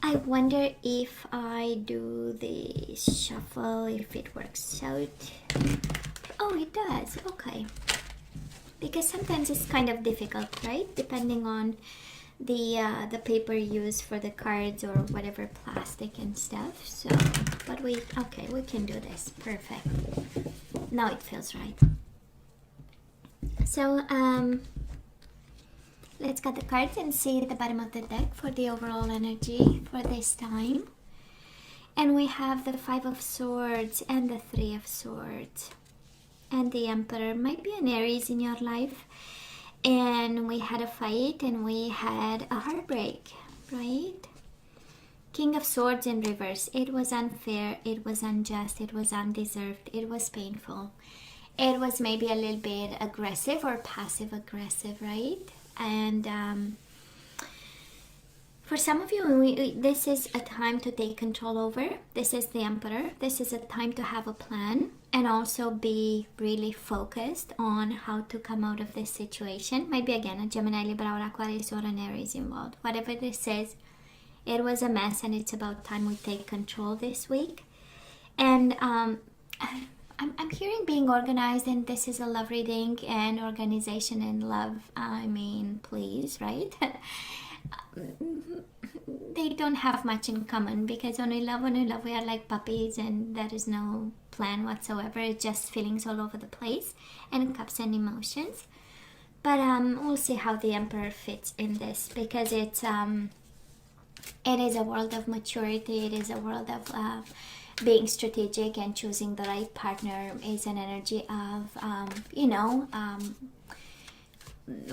I wonder if I do the shuffle, if it works out. Oh, it does. Okay. Because sometimes it's kind of difficult, right? Depending on the paper used for the cards or whatever plastic and stuff. So, but we can do this. Perfect. Now it feels right. So, let's cut the cards and see the bottom of the deck for the overall energy for this time. And we have the Five of Swords and the Three of Swords. And the Emperor might be an Aries in your life. And we had a fight and we had a heartbreak, right? King of Swords in reverse. It was unfair, it was unjust, it was undeserved, it was painful. It was maybe a little bit aggressive or passive aggressive, right? And for some of you, this is a time to take control over. This is the Emperor. This is a time to have a plan and also be really focused on how to come out of this situation. Maybe again, a Gemini, Libra, or Aquarius, or an Aries involved. Whatever this is, it was a mess and it's about time we take control this week. And I'm hearing being organized, and this is a love reading, and organization and love, I mean, please, right? They don't have much in common, because when we love, we are like puppies and there is no plan whatsoever. It's just feelings all over the place and cups and emotions. But we'll see how the Emperor fits in this, because it is a world of maturity. It is a world of being strategic and choosing the right partner. Is an energy of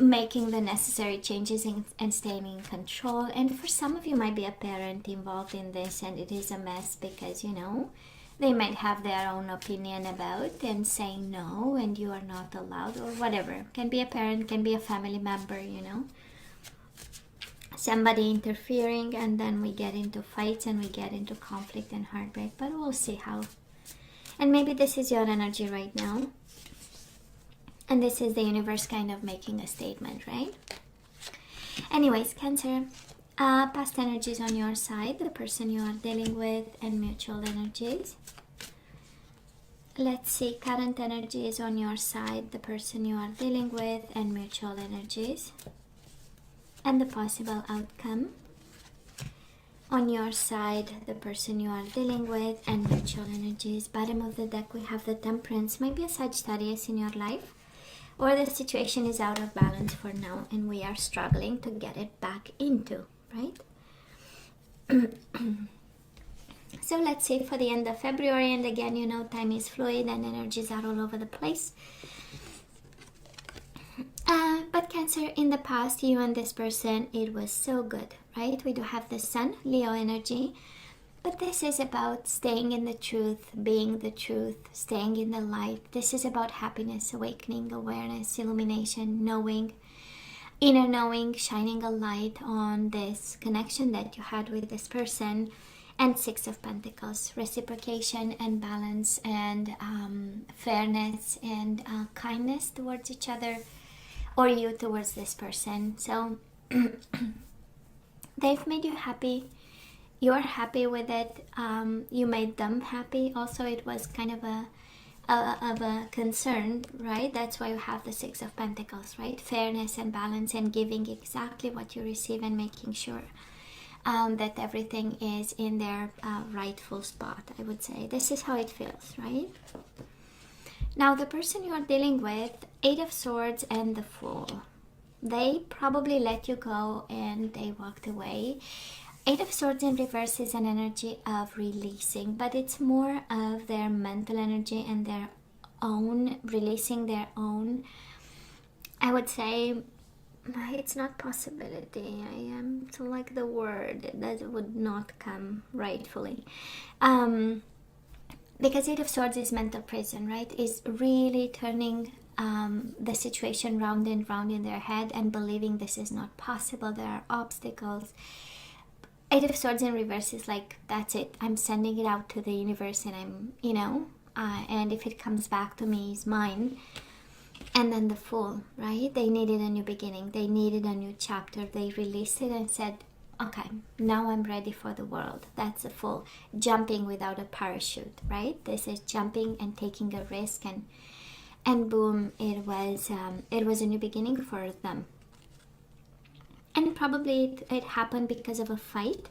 making the necessary changes and staying in control. And for some of you might be a parent involved in this, and it is a mess because they might have their own opinion about and saying no, and you are not allowed, or whatever. Can be a parent, can be a family member, somebody interfering, and then we get into fights and we get into conflict and heartbreak. But we'll see how. And maybe this is your energy right now. And this is the universe kind of making a statement, right? Anyways, Cancer, past energies on your side, the person you are dealing with, and mutual energies. Let's see, current energies on your side, the person you are dealing with, and mutual energies. And the possible outcome. On your side, the person you are dealing with, and mutual energies. Bottom of the deck, we have the Temperance. Maybe a Sagittarius in your life. Or the situation is out of balance for now and we are struggling to get it back into, right? So let's say for the end of February, and again, time is fluid and energies are all over the place. But Cancer, in the past, you and this person, it was so good, right? We do have the Sun, Leo energy. But this is about staying in the truth, being the truth, staying in the light. This is about happiness, awakening, awareness, illumination, knowing, inner knowing, shining a light on this connection that you had with this person. And Six of Pentacles, reciprocation and balance and fairness and kindness towards each other, or you towards this person. So they've made you happy. You're happy with it. You made them happy. Also, it was kind of a concern, right? That's why you have the Six of Pentacles, right? Fairness and balance and giving exactly what you receive and making sure that everything is in their rightful spot, I would say. This is how it feels, right? Now, the person you are dealing with, Eight of Swords and the Fool. They probably let you go and they walked away. Eight of Swords in reverse is an energy of releasing, but it's more of their mental energy and their own, releasing their own, I would say, it's not possibility. I am to like the word that would not come rightfully. Because Eight of Swords is mental prison, right? Is really turning the situation round and round in their head and believing this is not possible. There are obstacles. Eight of Swords in reverse is like, that's it. I'm sending it out to the universe and I'm, and if it comes back to me, it's mine. And then the Fool, right? They needed a new beginning. They needed a new chapter. They released it and said, okay, now I'm ready for the world. That's a full jumping without a parachute, right? This is jumping and taking a risk, and boom, it was a new beginning for them. And probably it happened because of a fight,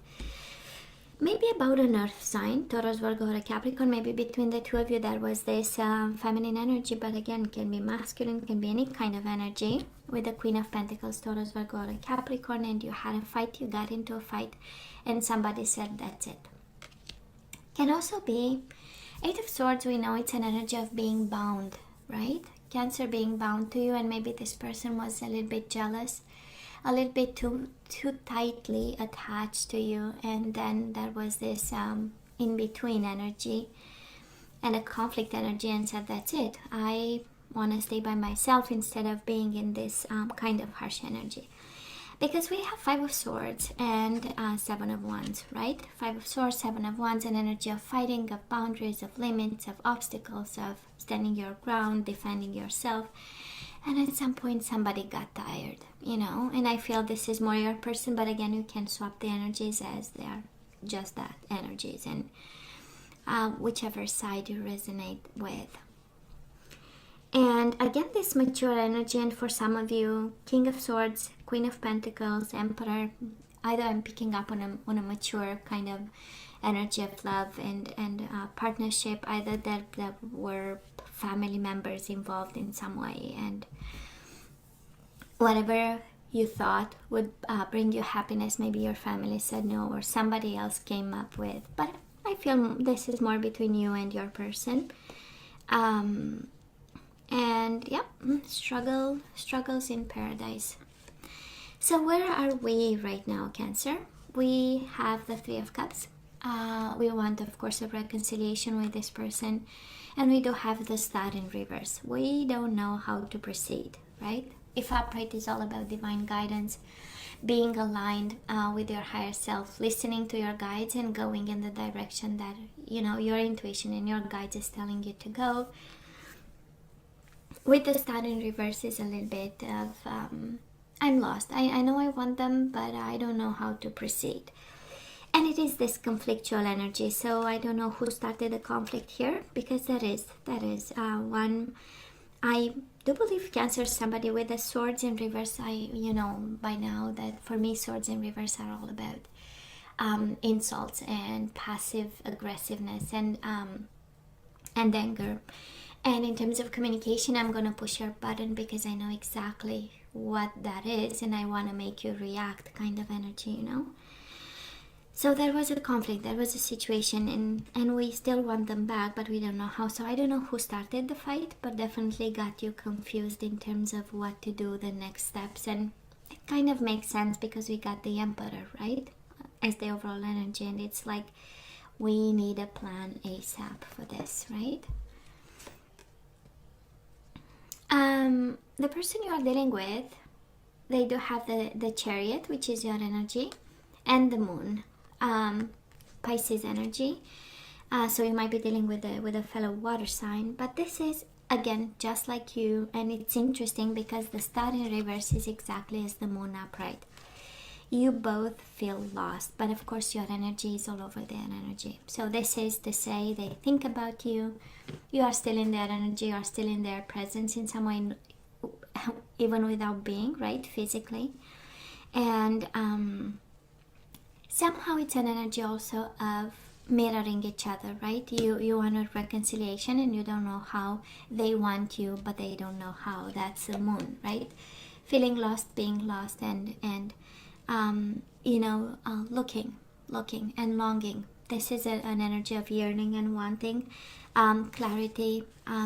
maybe about an earth sign, Taurus, Virgo, or a Capricorn. Maybe between the two of you there was this feminine energy, but again, can be masculine, can be any kind of energy. With the Queen of Pentacles, Taurus, Virgo, or a Capricorn, and you had a fight, you got into a fight, and somebody said that's it. Can also be Eight of Swords. We know it's an energy of being bound, right? Cancer being bound to you, and maybe this person was a little bit jealous, a little bit too tightly attached to you, and then there was this in-between energy and a conflict energy, and said that's it, I want to stay by myself instead of being in this kind of harsh energy. Because we have Five of Swords and Seven of Wands, right? Five of Swords, Seven of Wands, an energy of fighting, of boundaries, of limits, of obstacles, of standing your ground, defending yourself. And at some point somebody got tired, and I feel this is more your person, but again, you can swap the energies as they are just that, energies, and whichever side you resonate with. And again, this mature energy, and for some of you, King of Swords, Queen of Pentacles, Emperor, either I'm picking up on a mature kind of energy of love and partnership, either that were family members involved in some way, and whatever you thought would bring you happiness, maybe your family said no, or somebody else came up with, but I feel this is more between you and your person. And yeah, struggles in paradise. So where are we right now, Cancer? We have the Three of Cups. We want, of course, a reconciliation with this person, and we do have the Star in reverse. We don't know how to proceed, right? If upright is all about divine guidance, being aligned with your higher self, listening to your guides and going in the direction that your intuition and your guides is telling you to go. With the Star in reverse is a little bit of I'm lost. I know I want them, but I don't know how to proceed. And it is this conflictual energy. So I don't know who started the conflict here, because that is one. I do believe Cancer is somebody with the swords in reverse. By now that for me swords in reverse are all about insults and passive aggressiveness and anger. And in terms of communication, I'm going to push your button because I know exactly what that is, and I want to make you react kind of energy, So there was a conflict, there was a situation, and we still want them back, but we don't know how. So I don't know who started the fight, but definitely got you confused in terms of what to do, the next steps. And it kind of makes sense because we got the Emperor, right, as the overall energy, and it's like we need a plan ASAP for this, right? The person you are dealing with, they do have the Chariot, which is your energy, and the Moon, Pisces energy. So you might be dealing with a fellow water sign, but this is again just like you, and it's interesting because the Star in reverse is exactly as the Moon upright. You both feel lost, but of course your energy is all over their energy. So this is to say they think about you, you are still in their energy, you are still in their presence in some way, even without being, right, physically. And somehow it's an energy also of mirroring each other, right? You want a reconciliation and you don't know how. They want you, but they don't know how. That's the Moon, right? Feeling lost, being lost, and looking and longing. This is an energy of yearning and wanting clarity,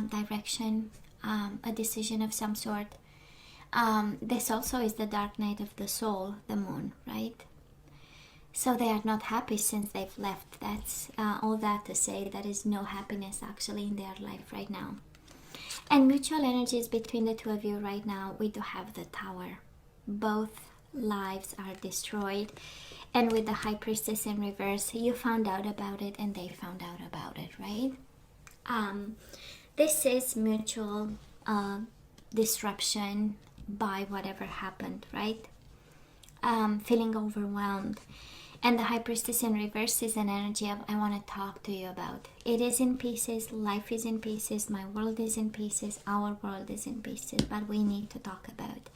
direction, a decision of some sort. This also is the dark night of the soul, the Moon, right? So they are not happy since they've left. That's all that to say there is no happiness actually in their life right now. And mutual energies between the two of you right now, we do have the Tower. Both lives are destroyed, and with the High Priestess in reverse, you found out about it and they found out about it, right? This is mutual disruption by whatever happened, right? feeling overwhelmed. And the High Priestess in reverse is an energy of I want to talk to you about. It is in pieces, life is in pieces, my world is in pieces, our world is in pieces, but we need to talk about.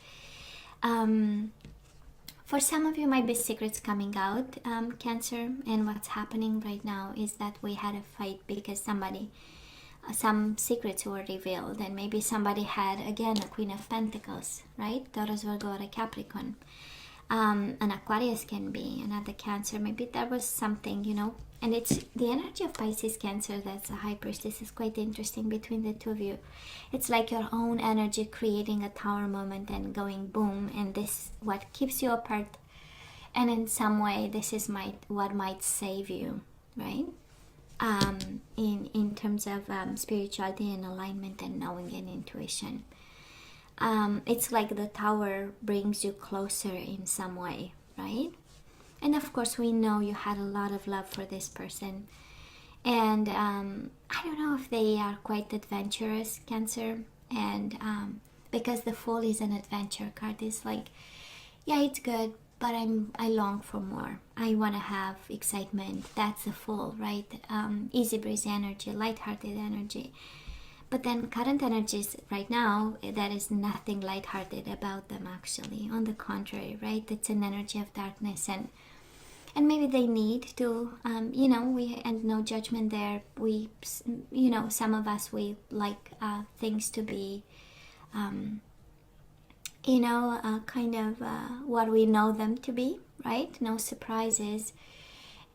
For some of you might be secrets coming out, Cancer, and what's happening right now is that we had a fight because some secrets were revealed, and maybe somebody had, again, a Queen of Pentacles, right? Taurus, Virgo, or a Capricorn. An Aquarius can be, another Cancer. Maybe there was something, and it's the energy of Pisces, Cancer, that's a High Priestess, is quite interesting between the two of you. It's like your own energy creating a tower moment and going boom, and this what keeps you apart, and in some way this is what might save you, right? In terms of spirituality and alignment and knowing and intuition. It's like the tower brings you closer in some way, right? And of course we know you had a lot of love for this person, and I don't know if they are quite adventurous, Cancer, and because the Fool is an adventure card. It's like, yeah, it's good, but I long for more. I want to have excitement. That's the Fool, right? Easy breezy energy, lighthearted energy. But then current energies right now, there is nothing lighthearted about them, actually. On the contrary, right? It's an energy of darkness, and maybe they need to, and no judgment there. We, some of us, we like things to be, kind of what we know them to be, right? No surprises.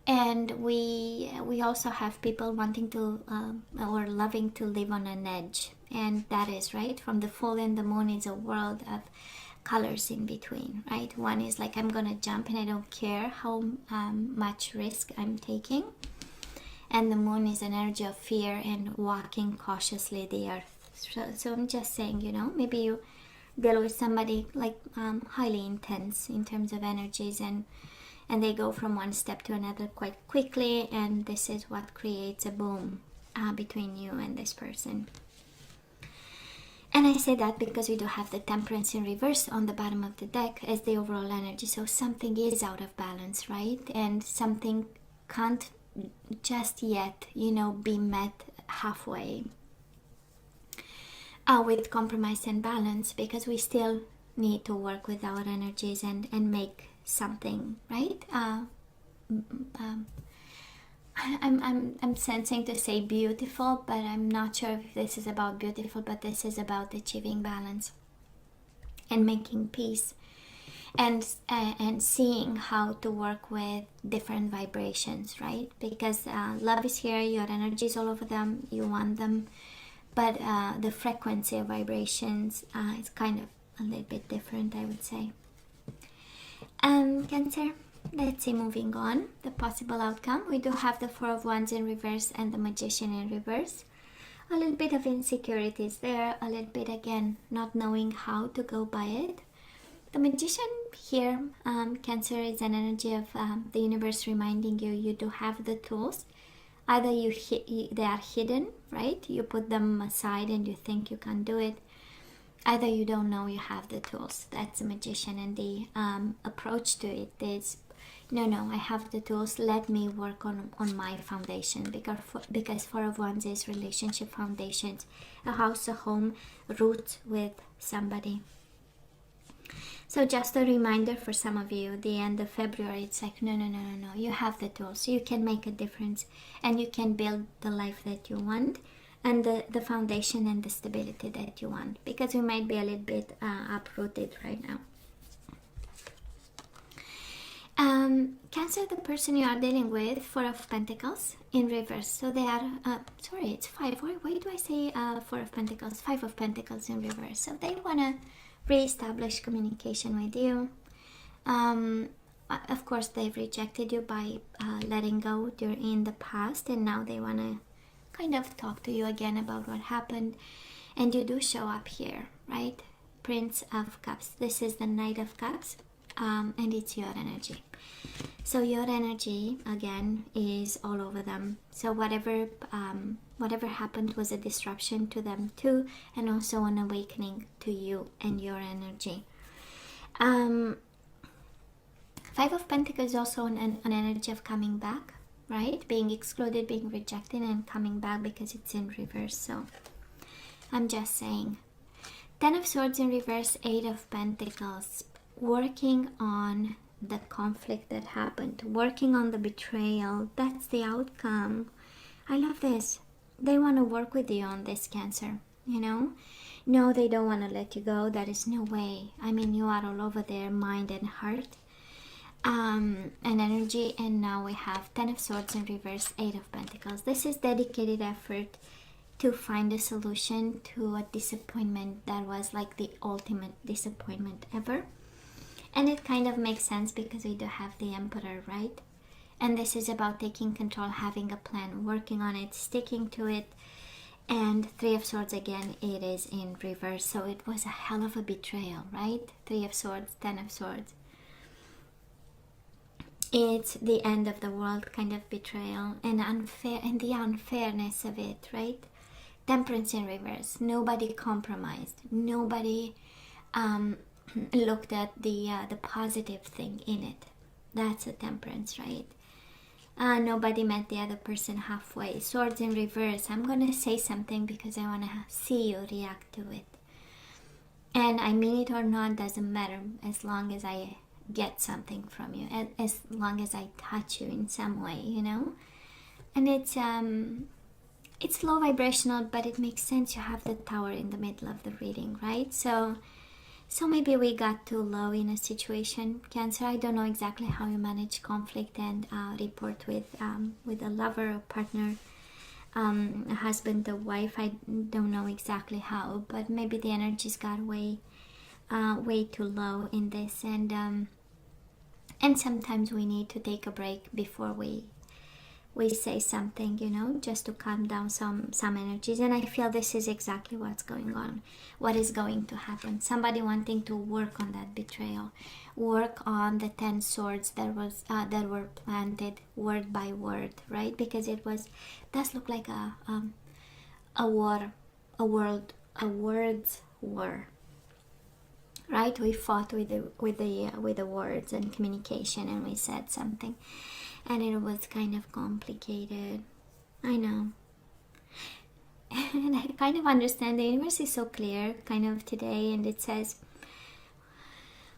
And we also have people wanting to or loving to live on an edge, and that is right. From the Full and the Moon is a world of colors in between, right? One is like, I'm gonna jump and I don't care how much risk I'm taking, and the Moon is an energy of fear and walking cautiously the earth. So I'm just saying, maybe you deal with somebody like highly intense in terms of energies, and they go from one step to another quite quickly, and this is what creates a boom between you and this person. And I say that because we do have the Temperance in reverse on the bottom of the deck as the overall energy. So something is out of balance, right? And something can't just yet, be met halfway with compromise and balance, because we still need to work with our energies and make something, right? I'm sensing to say beautiful, but I'm not sure if this is about beautiful, but this is about achieving balance and making peace, and seeing how to work with different vibrations, right? Because love is here, your energy is all over them, you want them, but the frequency of vibrations is kind of a little bit different, I would say. Cancer, let's see, moving on, the possible outcome. We do have the Four of Wands in reverse and the Magician in reverse. A little bit of insecurities there, a little bit, again, not knowing how to go by it. The Magician here, Cancer, is an energy of the universe reminding you, you do have the tools. Either they are hidden, right? You put them aside and you think you can't do it. Either you don't know you have the tools. That's a Magician, and the approach to it is, no, I have the tools, let me work on my foundation, because Four of Wands is relationship foundations, a house, a home, roots with somebody. So just a reminder for some of you, the end of February, it's like, no, you have the tools, you can make a difference, and you can build the life that you want, and the foundation and the stability that you want, because you might be a little bit uprooted right now. Cancer, the person you are dealing with, Four of Pentacles in reverse. So they are, sorry, it's five. Why do I say Four of Pentacles? Five of Pentacles in reverse. So they want to re-establish communication with you. Of course, they've rejected you by letting go in the past, and now they want to kind of talk to you again about what happened. And you do show up here, right? Prince of Cups. This is the Knight of Cups, and it's your energy. So your energy, again, is all over them. So whatever happened was a disruption to them too, and also an awakening to you and your energy. Five of Pentacles is also an energy of coming back, right? Being excluded, being rejected, and coming back because it's in reverse. So I'm just saying. Ten of Swords in reverse, Eight of Pentacles. Working on the conflict that happened, working on the betrayal. That's the outcome. I love this. They want to work with you on this, Cancer, you know? No, they don't want to let you go. There is no way. I mean, you are all over their mind and heart and energy. And now we have Ten of Swords in reverse, Eight of Pentacles. This is dedicated effort to find a solution to a disappointment that was like the ultimate disappointment ever. And it kind of makes sense because we do have the Emperor, right? And this is about taking control, having a plan, working on it, sticking to it. And Three of Swords again, it is in reverse. So it was a hell of a betrayal, right? Three of Swords, Ten of Swords. It's the end of the world kind of betrayal and unfair, and the unfairness of it, right? Temperance in reverse. Nobody compromised. Nobody looked at the positive thing in it. That's a Temperance, right? Nobody met the other person halfway. Swords in reverse. I'm going to say something because I want to see you react to it. And I mean it or not, doesn't matter, as long as I get something from you, as long as I touch you in some way, you know? And it's low vibrational, but it makes sense. You have the Tower in the middle of the reading, right? So maybe we got too low in a situation, Cancer. I don't know exactly how you manage conflict and report with a lover or partner, a husband, a wife. I don't know exactly how, but maybe the energies got way too low in this, and sometimes we need to take a break before we say something, you know, just to calm down some energies. And I feel this is exactly what's going on, what is going to happen. Somebody wanting to work on that betrayal, work on the 10 swords that were planted word by word, right? Because it does look like a words war, right? We fought with the words and communication, and we said something. And it was kind of complicated. I know. And I kind of understand. The universe is so clear kind of today. And it says,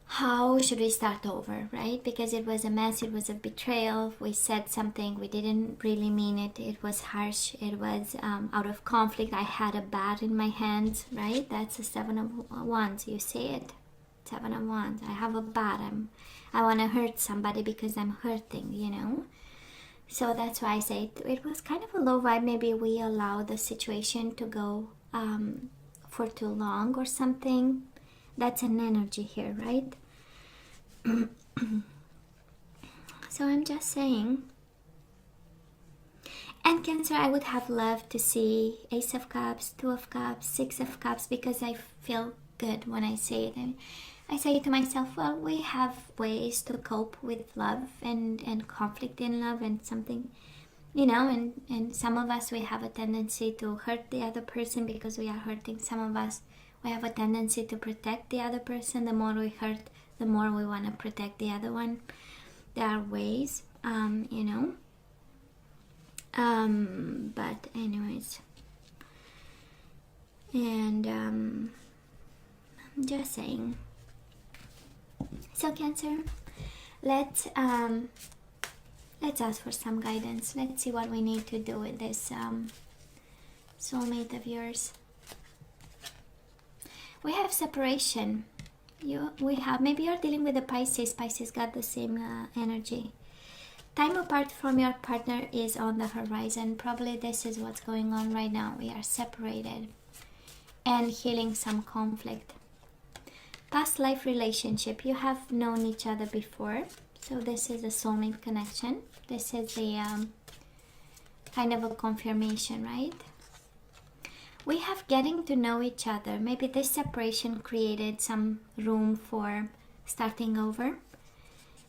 how should we start over, right? Because it was a mess. It was a betrayal. We said something. We didn't really mean it. It was harsh. It was out of conflict. I had a bat in my hands, right? That's a 7 of Wands. You see it. 7 of Wands. I have a bat. I want to hurt somebody because I'm hurting, you know. So that's why I say it was kind of a low vibe. Maybe we allow the situation to go for too long or something. That's an energy here, right? So I'm just saying. And Cancer, I would have loved to see Ace of Cups, 2 of Cups, 6 of Cups, because I feel good when I say it. I say to myself, well, we have ways to cope with love and conflict in love and something, you know, and some of us, we have a tendency to hurt the other person because we are hurting. Some of us, we have a tendency to protect the other person. The more we hurt, the more we want to protect the other one. There are ways, you know. But anyways, and I'm just saying. So Cancer, let's ask for some guidance. Let's see what we need to do with this soulmate of yours. We have separation. Maybe you're dealing with a Pisces. Pisces got the same energy. Time apart from your partner is on the horizon. Probably this is what's going on right now. We are separated and healing some conflict. Past life relationship. You have known each other before. So this is a soulmate connection. This is the kind of a confirmation, right? We have getting to know each other. Maybe this separation created some room for starting over.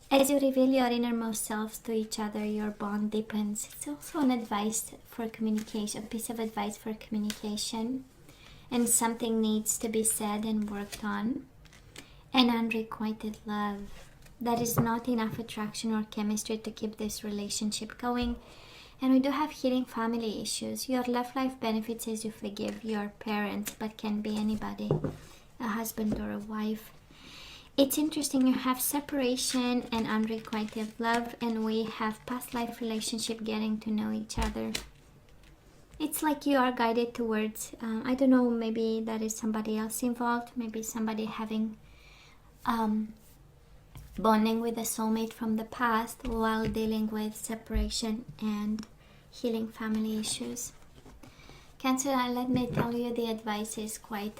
As you reveal your innermost selves to each other, your bond deepens. It's also an advice for communication, a piece of advice for communication. And something needs to be said and worked on. And unrequited love. there is not enough attraction or chemistry to keep this relationship going. And we do have healing family issues. Your love life benefits as you forgive your parents, but can be anybody, a husband or a wife. It's interesting, you have separation and unrequited love, and we have past life relationship, getting to know each other. It's like you are guided towards, I don't know, maybe there is somebody else involved, maybe somebody having bonding with a soulmate from the past while dealing with separation and healing family issues. Cancer, let me tell you, the advice is quite,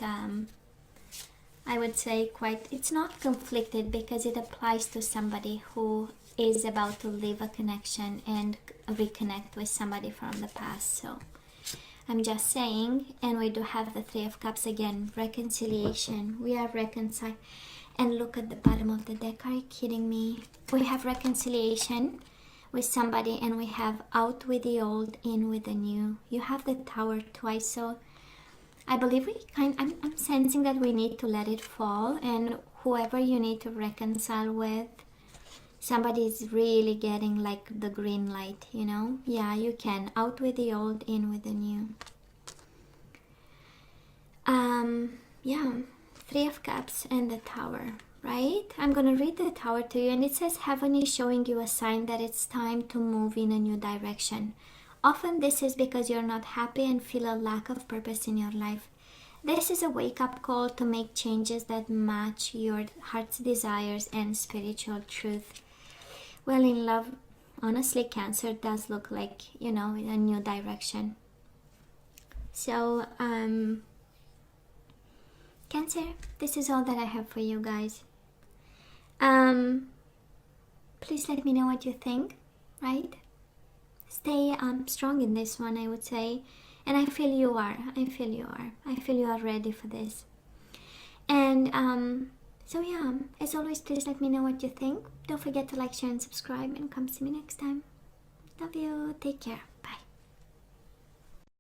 I would say quite, it's not conflicted because it applies to somebody who is about to leave a connection and reconnect with somebody from the past. So I'm just saying, and we do have the Three of Cups again, reconciliation. We are reconciled. And look at the bottom of the deck. Are you kidding me? We have reconciliation with somebody, and we have out with the old, in with the new. You have the Tower twice, so I believe I'm sensing that we need to let it fall, and whoever you need to reconcile with, somebody is really getting like the green light, you know? Yeah, you can. Out with the old, in with the new. Yeah. Three of Cups and the Tower, right? I'm going to read the Tower to you, and it says heaven is showing you a sign that it's time to move in a new direction. Often this is because you're not happy and feel a lack of purpose in your life. This is a wake-up call to make changes that match your heart's desires and spiritual truth. Well, in love, honestly, Cancer does look like, you know, a new direction. So, Cancer, this is all that I have for you guys. Please let me know what you think, right? Stay strong in this one, I would say. And I feel you are. I feel you are. I feel you are ready for this. And so yeah, as always, please let me know what you think. Don't forget to like, share, and subscribe. And come see me next time. Love you. Take care.